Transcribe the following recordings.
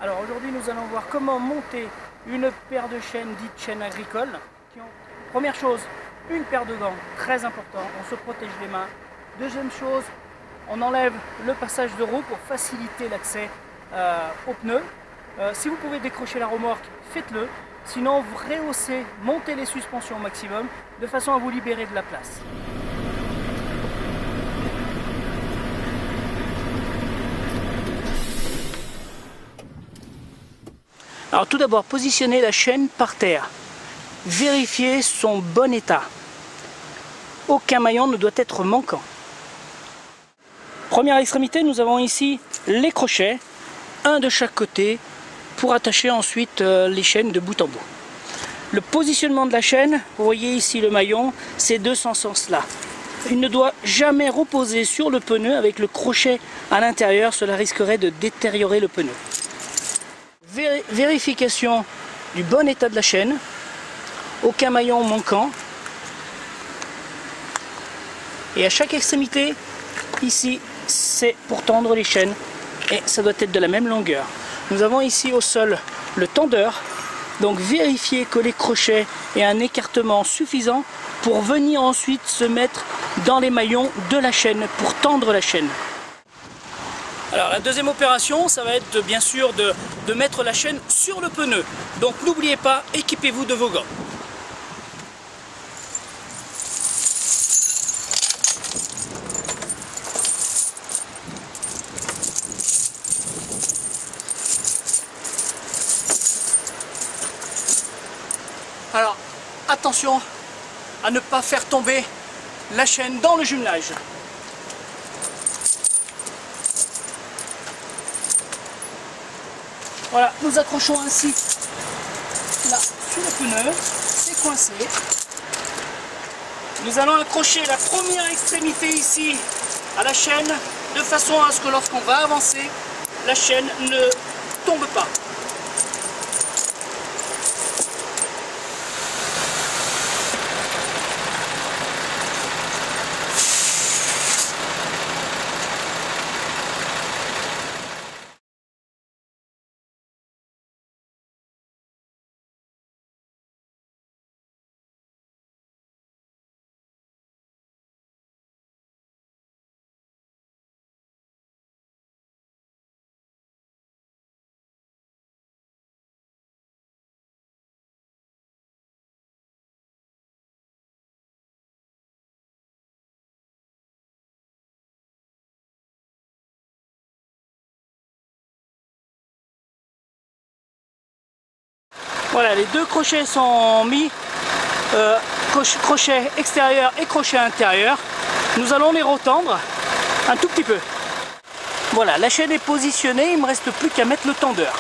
Alors aujourd'hui nous allons voir comment monter une paire de chaînes dites chaînes agricoles. Première chose, une paire de gants, très important, on se protège les mains. Deuxième chose, on enlève le passage de roue pour faciliter l'accès aux pneus. Si vous pouvez décrocher la remorque, faites-le. Sinon vous rehaussez, montez les suspensions au maximum de façon à vous libérer de la place. Alors tout d'abord, positionnez la chaîne par terre. Vérifiez son bon état. Aucun maillon ne doit être manquant. Première extrémité, nous avons ici les crochets, un de chaque côté, pour attacher ensuite les chaînes de bout en bout. Le positionnement de la chaîne, vous voyez ici le maillon, c'est de ce sens-là. Il ne doit jamais reposer sur le pneu avec le crochet à l'intérieur, cela risquerait de détériorer le pneu. Vérification du bon état de la chaîne, aucun maillon manquant. Et à chaque extrémité, ici, c'est pour tendre les chaînes et ça doit être de la même longueur. Nous avons ici au sol le tendeur, donc vérifiez que les crochets aient un écartement suffisant pour venir ensuite se mettre dans les maillons de la chaîne, pour tendre la chaîne. Alors la deuxième opération, ça va être bien sûr de mettre la chaîne sur le pneu. Donc n'oubliez pas, équipez-vous de vos gants. Alors attention à ne pas faire tomber la chaîne dans le jumelage. Voilà, nous accrochons ainsi là sur le pneu, c'est coincé. Nous allons accrocher la première extrémité ici à la chaîne de façon à ce que lorsqu'on va avancer, la chaîne ne tombe pas. Voilà, les deux crochets sont mis, crochet extérieur et crochet intérieur. Nous allons les retendre un tout petit peu. Voilà, la chaîne est positionnée, il ne me reste plus qu'à mettre le tendeur.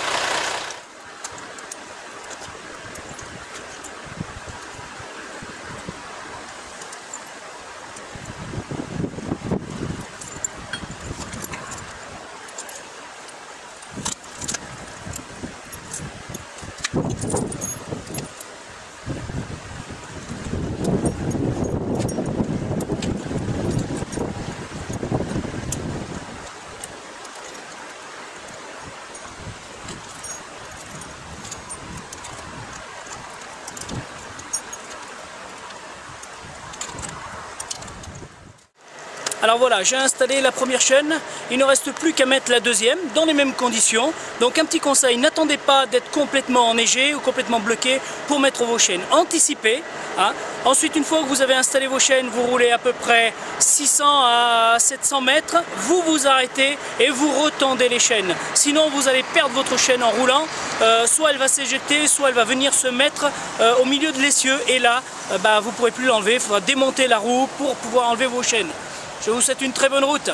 Alors voilà, j'ai installé la première chaîne, il ne reste plus qu'à mettre la deuxième dans les mêmes conditions. Donc un petit conseil, n'attendez pas d'être complètement enneigé ou complètement bloqué pour mettre vos chaînes. Anticipez. Ensuite, une fois que vous avez installé vos chaînes, vous roulez à peu près 600 à 700 mètres, vous vous arrêtez et vous retendez les chaînes. Sinon, vous allez perdre votre chaîne en roulant, soit elle va s'éjeter, soit elle va venir se mettre au milieu de l'essieu et là, vous ne pourrez plus l'enlever, il faudra démonter la roue pour pouvoir enlever vos chaînes. Je vous souhaite une très bonne route.